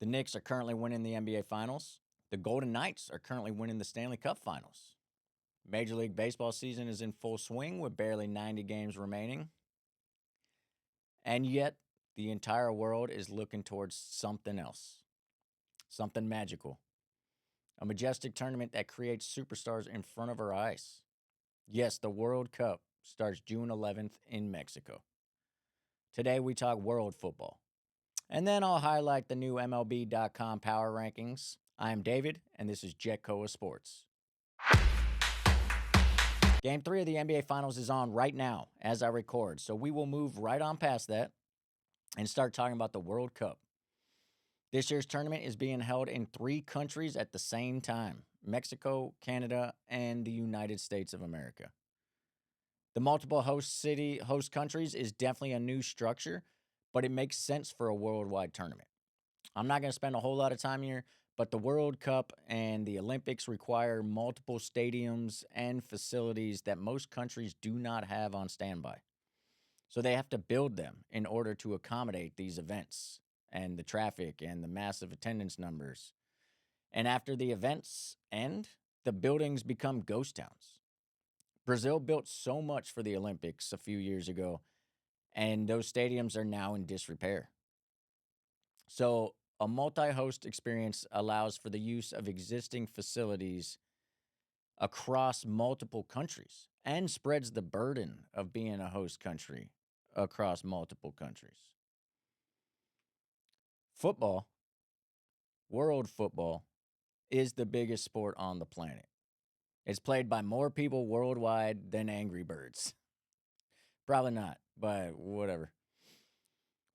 The Knicks are currently winning the NBA Finals. The Golden Knights are currently winning the Stanley Cup Finals. Major League Baseball season is in full swing with barely 90 games remaining. And yet, the entire world is looking towards something else, something magical. A majestic tournament that creates superstars in front of our eyes. Yes, the World Cup starts June 11th in Mexico. Today we talk world football. And then I'll highlight the new MLB.com Power Rankings. I am David, and this is JetKoa Sports. Game 3 of the NBA Finals is on right now as I record, so we will move right on past that and start talking about the World Cup. This year's tournament is being held in 3 countries at the same time: Mexico, Canada, and the United States of America. The multiple host countries is definitely a new structure, but it makes sense for a worldwide tournament. I'm not going to spend a whole lot of time here, but the World Cup and the Olympics require multiple stadiums and facilities that most countries do not have on standby. So they have to build them in order to accommodate these events and the traffic and the massive attendance numbers. And after the events end, the buildings become ghost towns. Brazil built so much for the Olympics a few years ago, and those stadiums are now in disrepair. So a multi-host experience allows for the use of existing facilities across multiple countries and spreads the burden of being a host country across multiple countries. Football, world football, is the biggest sport on the planet. It's played by more people worldwide than Angry Birds. Probably not, but whatever.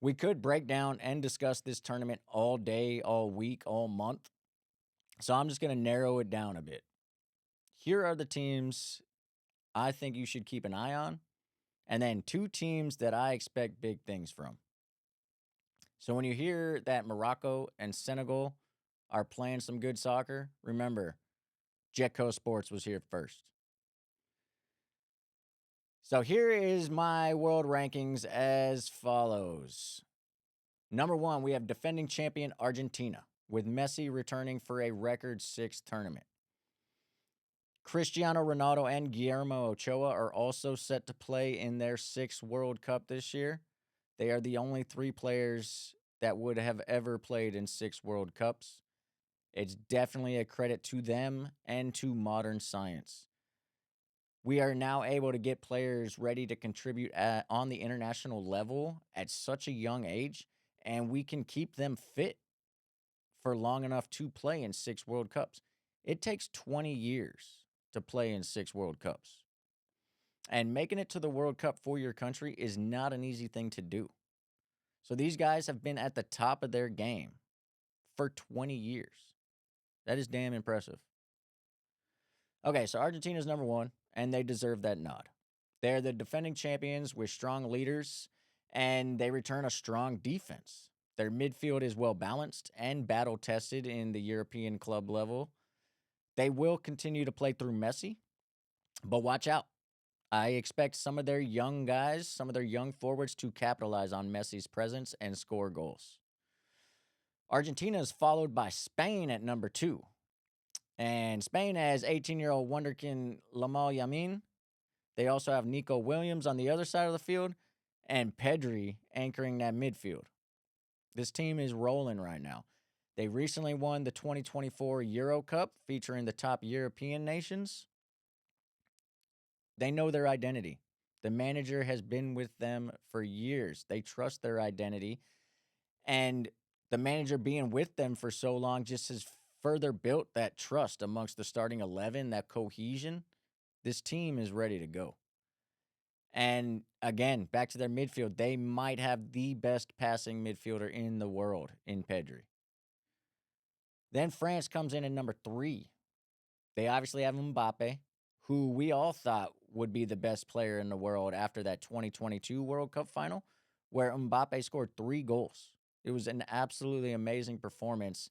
We could break down and discuss this tournament all day, all week, all month. So I'm just going to narrow it down a bit. Here are the teams I think you should keep an eye on, and then 2 teams that I expect big things from. So when you hear that Morocco and Senegal are playing some good soccer, remember, JetKoa Sports was here first. So here is my world rankings as follows. Number 1, we have defending champion Argentina, with Messi returning for a record 6th tournament. Cristiano Ronaldo and Guillermo Ochoa are also set to play in their 6th World Cup this year. They are the only 3 players that would have ever played in 6 World Cups. It's definitely a credit to them and to modern science. We are now able to get players ready to contribute on the international level at such a young age, and we can keep them fit for long enough to play in 6 World Cups. It takes 20 years to play in 6 World Cups. And making it to the World Cup for your country is not an easy thing to do. So these guys have been at the top of their game for 20 years. That is damn impressive. Okay, so Argentina's number 1, and they deserve that nod. They're the defending champions with strong leaders, and they return a strong defense. Their midfield is well-balanced and battle-tested in the European club level. They will continue to play through Messi, but watch out. I expect some of their young guys, some of their young forwards to capitalize on Messi's presence and score goals. Argentina is followed by Spain at number 2. And Spain has 18-year-old wonderkin Lamine Yamin. They also have Nico Williams on the other side of the field and Pedri anchoring that midfield. This team is rolling right now. They recently won the 2024 Euro Cup featuring the top European nations. They know their identity. The manager has been with them for years. They trust their identity. And the manager being with them for so long just has further built that trust amongst the starting 11, that cohesion. This team is ready to go. And again, back to their midfield, they might have the best passing midfielder in the world in Pedri. Then France comes in at number 3. They obviously have Mbappe, who we all thought would be the best player in the world after that 2022 World Cup final, where Mbappe scored 3 goals. It was an absolutely amazing performance,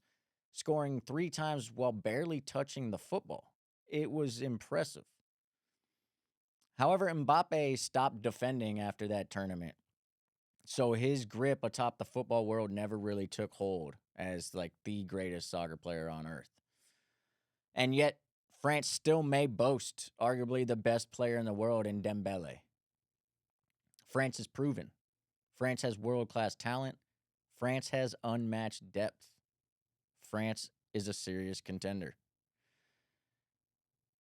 scoring 3 times while barely touching the football. It was impressive. However, Mbappe stopped defending after that tournament. So his grip atop the football world never really took hold as like the greatest soccer player on earth. And yet, France still may boast arguably the best player in the world in Dembele. France is proven. France has world-class talent. France has unmatched depth. France is a serious contender.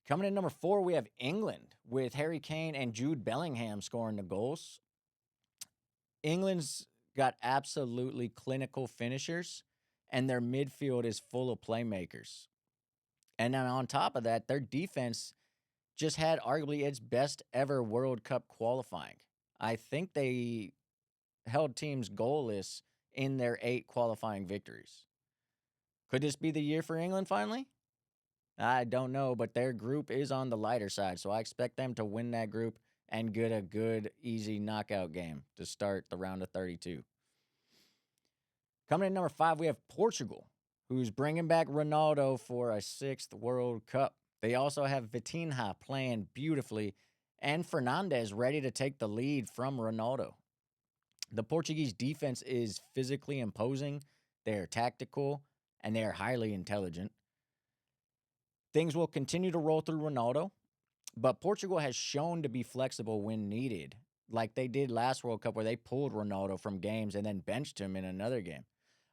Coming in number 4, we have England with Harry Kane and Jude Bellingham scoring the goals. England's got absolutely clinical finishers, and their midfield is full of playmakers. And then on top of that, their defense just had arguably its best ever World Cup qualifying. I think they held teams goalless in their 8 qualifying victories. Could this be the year for England finally? I don't know, but their group is on the lighter side, so I expect them to win that group and get a good, easy knockout game to start the round of 32. Coming in number 5, we have Portugal, who's bringing back Ronaldo for a 6th World Cup. They also have Vitinha playing beautifully and Fernandes ready to take the lead from Ronaldo. The Portuguese defense is physically imposing, they're tactical, and they are highly intelligent. Things will continue to roll through Ronaldo, but Portugal has shown to be flexible when needed, like they did last World Cup where they pulled Ronaldo from games and then benched him in another game.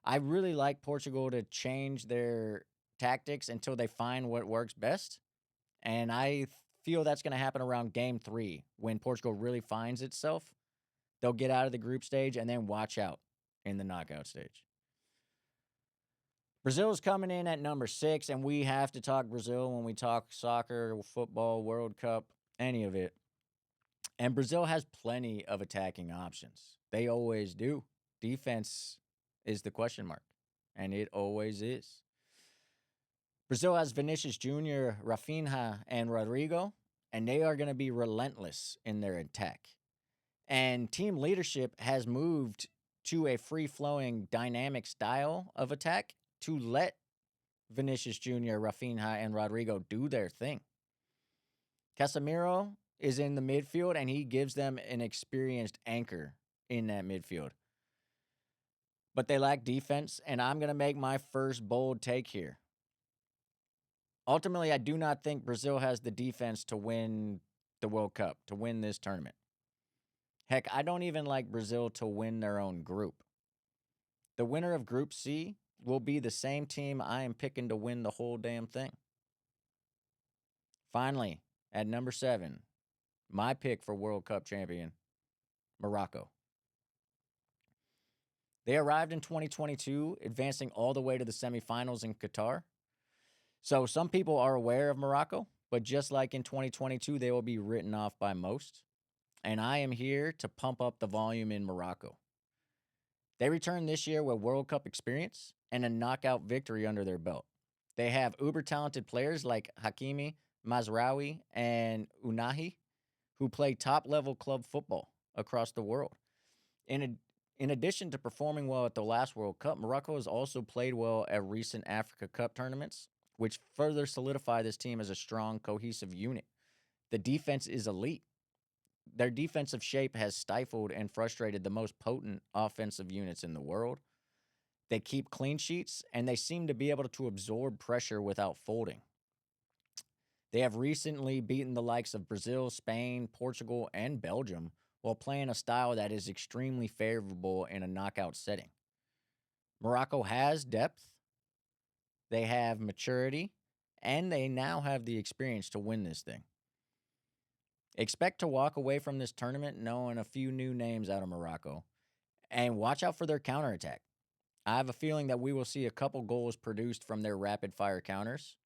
I really like Portugal to change their tactics until they find what works best, and I feel that's going to happen around game 3 when Portugal really finds itself. They'll get out of the group stage and then watch out in the knockout stage. Brazil's coming in at number 6, and we have to talk Brazil when we talk soccer, football, World Cup, any of it. And Brazil has plenty of attacking options. They always do. Defense is the question mark, and it always is. Brazil has Vinicius Jr., Rafinha, and Rodrigo, and they are going to be relentless in their attack. And team leadership has moved to a free-flowing, dynamic style of attack to let Vinicius Jr., Rafinha, and Rodrigo do their thing. Casemiro is in the midfield, and he gives them an experienced anchor in that midfield. But they lack defense, and I'm going to make my first bold take here. Ultimately, I do not think Brazil has the defense to win the World Cup, to win this tournament. Heck, I don't even like Brazil to win their own group. The winner of Group C will be the same team I am picking to win the whole damn thing. Finally, at number 7, my pick for World Cup champion, Morocco. They arrived in 2022, advancing all the way to the semifinals in Qatar. So some people are aware of Morocco, but just like in 2022, they will be written off by most. And I am here to pump up the volume in Morocco. They return this year with World Cup experience and a knockout victory under their belt. They have uber-talented players like Hakimi, Mazraoui, and Unahi, who play top-level club football across the world. In addition to performing well at the last World Cup, Morocco has also played well at recent Africa Cup tournaments, which further solidify this team as a strong, cohesive unit. The defense is elite. Their defensive shape has stifled and frustrated the most potent offensive units in the world. They keep clean sheets, and they seem to be able to absorb pressure without folding. They have recently beaten the likes of Brazil, Spain, Portugal, and Belgium while playing a style that is extremely favorable in a knockout setting. Morocco has depth, they have maturity, and they now have the experience to win this thing. Expect to walk away from this tournament knowing a few new names out of Morocco, and watch out for their counterattack. I have a feeling that we will see a couple goals produced from their rapid-fire counters.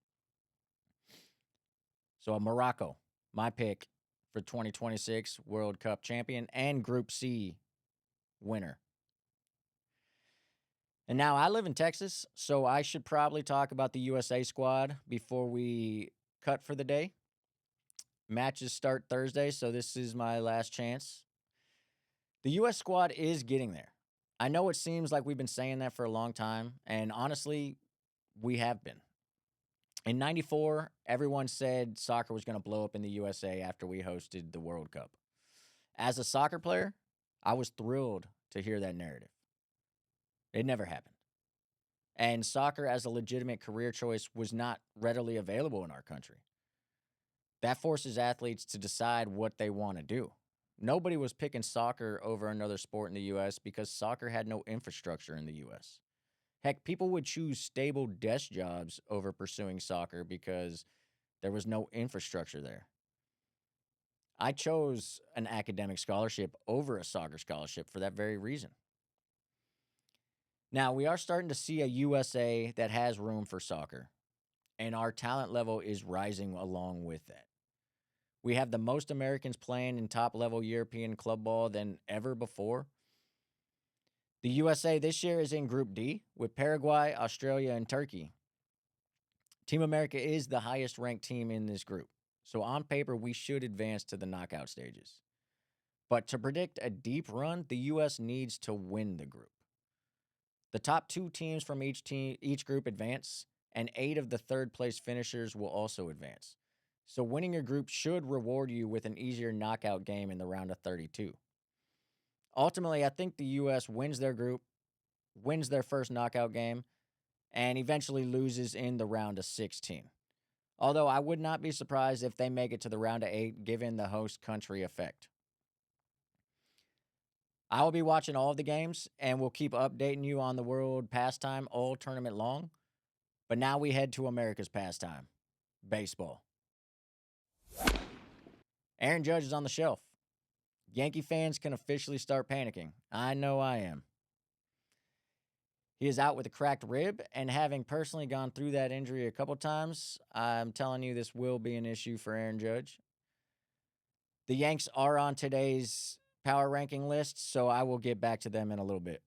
So Morocco, my pick for 2026 World Cup champion and Group C winner. And now I live in Texas, so I should probably talk about the USA squad before we cut for the day. Matches start Thursday, so this is my last chance. The U.S. squad is getting there. I know it seems like we've been saying that for a long time, and honestly, we have been. In 94, everyone said soccer was going to blow up in the USA after we hosted the World Cup. As a soccer player, I was thrilled to hear that narrative. It never happened. And soccer as a legitimate career choice was not readily available in our country. That forces athletes to decide what they want to do. Nobody was picking soccer over another sport in the US because soccer had no infrastructure in the US. Heck, people would choose stable desk jobs over pursuing soccer because there was no infrastructure there. I chose an academic scholarship over a soccer scholarship for that very reason. Now, we are starting to see a USA that has room for soccer, and our talent level is rising along with that. We have the most Americans playing in top level European club ball than ever before. The USA this year is in Group D with Paraguay, Australia, and Turkey. Team America is the highest ranked team in this group. So on paper, we should advance to the knockout stages. But to predict a deep run, the US needs to win the group. The top two teams from each group advance, and 8 of the third place finishers will also advance. So winning your group should reward you with an easier knockout game in the round of 32. Ultimately, I think the US wins their group, wins their first knockout game, and eventually loses in the round of 16. Although I would not be surprised if they make it to the round of 8 given the host country effect. I will be watching all of the games and will keep updating you on the world pastime all tournament long. But now we head to America's pastime, baseball. Aaron Judge is on the shelf. Yankee fans can officially start panicking. I know I am. He is out with a cracked rib, and having personally gone through that injury a couple times, I'm telling you this will be an issue for Aaron Judge. The Yanks are on today's power ranking list, so I will get back to them in a little bit.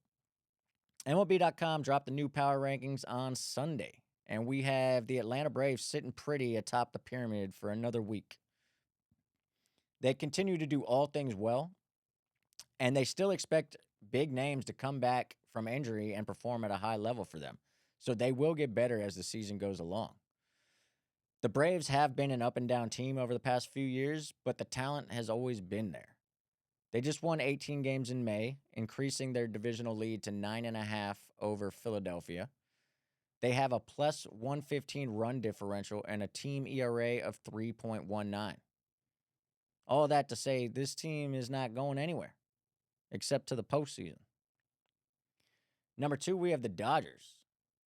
MLB.com dropped the new power rankings on Sunday, and we have the Atlanta Braves sitting pretty atop the pyramid for another week. They continue to do all things well, and they still expect big names to come back from injury and perform at a high level for them. So they will get better as the season goes along. The Braves have been an up and down team over the past few years, but the talent has always been there. They just won 18 games in May, increasing their divisional lead to 9.5 over Philadelphia. They have a plus 115 run differential and a team ERA of 3.19. All that to say, this team is not going anywhere except to the postseason. Number 2, we have the Dodgers.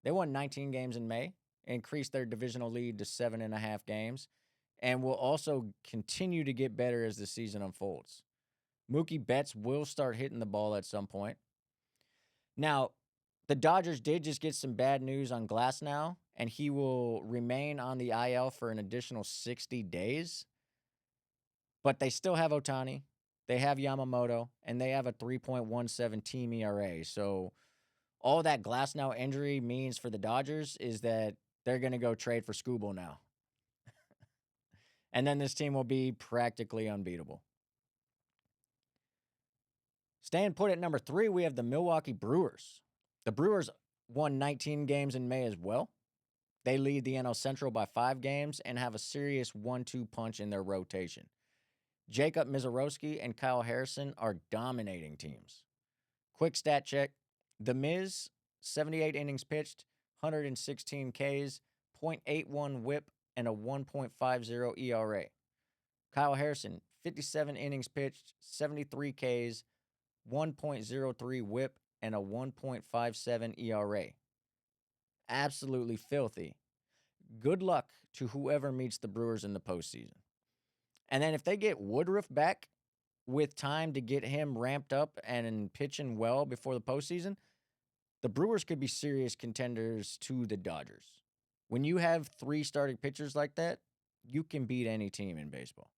They won 19 games in May, increased their divisional lead to 7.5 games, and will also continue to get better as the season unfolds. Mookie Betts will start hitting the ball at some point. Now, the Dodgers did just get some bad news on Glasnow, and he will remain on the IL for an additional 60 days. But they still have Ohtani, they have Yamamoto, and they have a 3.17 team ERA. So all that Glasnow injury means for the Dodgers is that they're going to go trade for Skubal now. And then this team will be practically unbeatable. Staying put at number 3, we have the Milwaukee Brewers. The Brewers won 19 games in May as well. They lead the NL Central by 5 games and have a serious 1-2 punch in their rotation. Jacob Mizorowski and Kyle Harrison are dominating teams. Quick stat check. The Miz, 78 innings pitched, 116 Ks, .81 whip, and a 1.50 ERA. Kyle Harrison, 57 innings pitched, 73 Ks, 1.03 whip, and a 1.57 ERA. Absolutely filthy. Good luck to whoever meets the Brewers in the postseason. And then if they get Woodruff back with time to get him ramped up and pitching well before the postseason, the Brewers could be serious contenders to the Dodgers. When you have 3 starting pitchers like that, you can beat any team in baseball.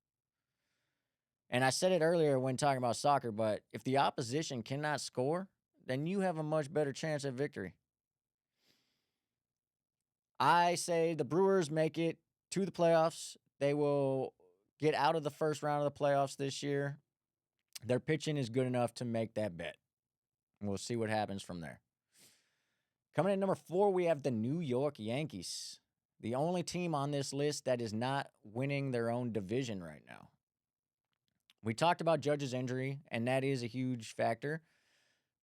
And I said it earlier when talking about soccer, but if the opposition cannot score, then you have a much better chance at victory. I say the Brewers make it to the playoffs. They will get out of the first round of the playoffs this year. Their pitching is good enough to make that bet. We'll see what happens from there. Coming in number 4, we have the New York Yankees, the only team on this list that is not winning their own division right now. We talked about Judge's injury, and that is a huge factor.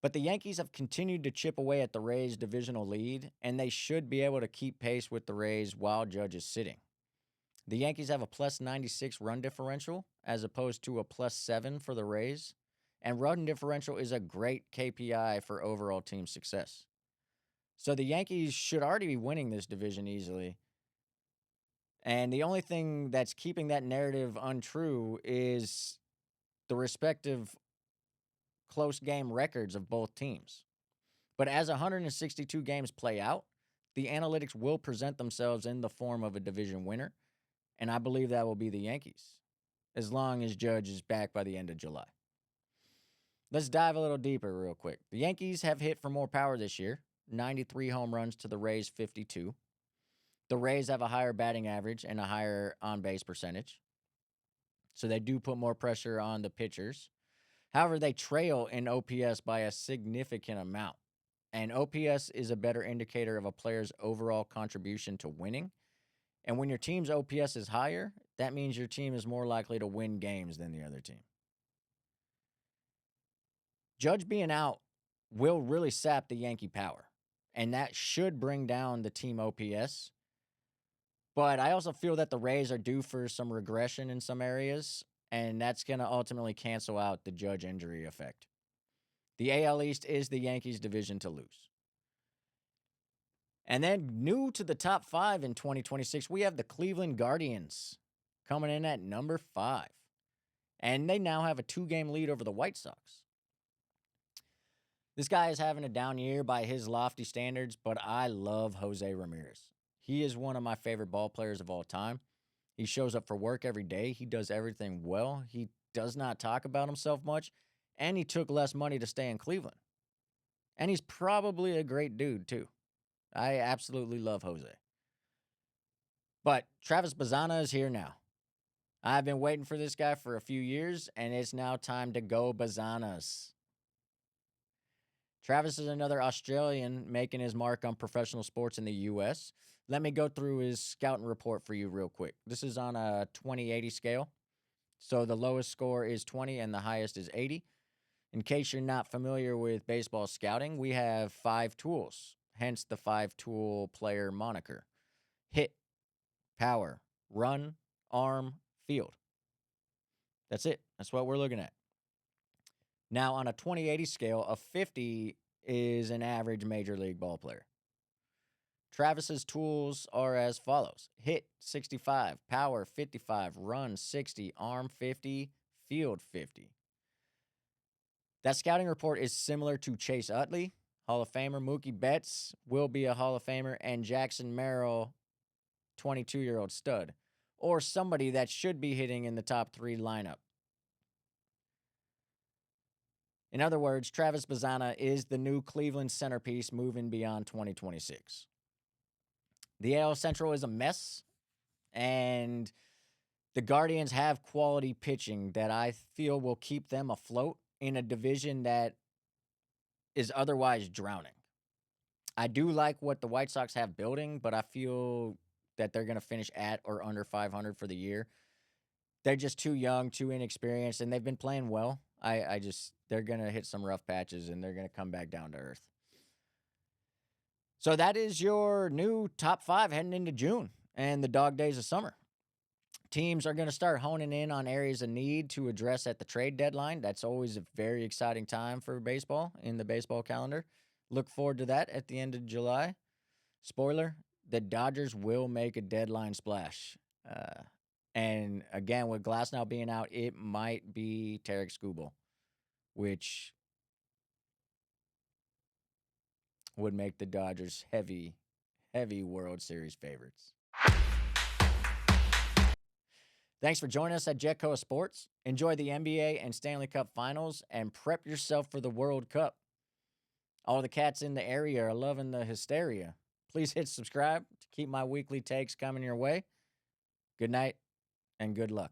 But the Yankees have continued to chip away at the Rays' divisional lead, and they should be able to keep pace with the Rays while Judge is sitting. The Yankees have a plus 96 run differential as opposed to a plus 7 for the Rays, and run differential is a great KPI for overall team success. So the Yankees should already be winning this division easily. And the only thing that's keeping that narrative untrue is the respective close game records of both teams. But as 162 games play out, the analytics will present themselves in the form of a division winner, and I believe that will be the Yankees, as long as Judge is back by the end of July. Let's dive a little deeper real quick. The Yankees have hit for more power this year, 93 home runs to the Rays' 52. The Rays have a higher batting average and a higher on-base percentage, so they do put more pressure on the pitchers. However, they trail in OPS by a significant amount, and OPS is a better indicator of a player's overall contribution to winning. And when your team's OPS is higher, that means your team is more likely to win games than the other team. Judge being out will really sap the Yankee power, and that should bring down the team OPS. But I also feel that the Rays are due for some regression in some areas, and that's going to ultimately cancel out the Judge injury effect. The AL East is the Yankees' division to lose. And then new to the top 5 in 2026, we have the Cleveland Guardians coming in at number 5. And they now have a 2-game lead over the White Sox. This guy is having a down year by his lofty standards, but I love Jose Ramirez. He is one of my favorite ball players of all time. He shows up for work every day. He does everything well. He does not talk about himself much, and he took less money to stay in Cleveland. And he's probably a great dude, too. I absolutely love Jose. But Travis Bazzana is here now. I've been waiting for this guy for a few years, and it's now time to go Bazzanas. Travis is another Australian making his mark on professional sports in the U.S. Let me go through his scouting report for you real quick. This is on a 20-80 scale. So the lowest score is 20 and the highest is 80. In case you're not familiar with baseball scouting, we have 5 tools, hence the 5-tool player moniker. Hit, power, run, arm, field. That's it. That's what we're looking at. Now, on a 20-80 scale, a 50 is an average major league ball player. Travis's tools are as follows. Hit, 65. Power, 55. Run, 60. Arm, 50. Field, 50. That scouting report is similar to Chase Utley, Hall of Famer. Mookie Betts will be a Hall of Famer. And Jackson Merrill, 22-year-old stud. Or somebody that should be hitting in the top 3 lineup. In other words, Travis Bazzana is the new Cleveland centerpiece moving beyond 2026. The AL Central is a mess, and the Guardians have quality pitching that I feel will keep them afloat in a division that is otherwise drowning. I do like what the White Sox have building, but I feel that they're going to finish at or under 500 for the year. They're just too young, too inexperienced, and they've been playing well. They're going to hit some rough patches, and they're going to come back down to earth. So that is your new top 5 heading into June and the dog days of summer. Teams are going to start honing in on areas of need to address at the trade deadline. That's always a very exciting time for baseball in the baseball calendar. Look forward to that at the end of July. Spoiler, the Dodgers will make a deadline splash. And again, with Glasnow being out, it might be Tarek Skubal, which would make the Dodgers heavy World Series favorites. Thanks for joining us at JetKoa Sports. Enjoy the NBA and Stanley Cup finals and prep yourself for the World Cup. All the cats in the area are loving the hysteria. Please hit subscribe to keep my weekly takes coming your way. Good night and good luck.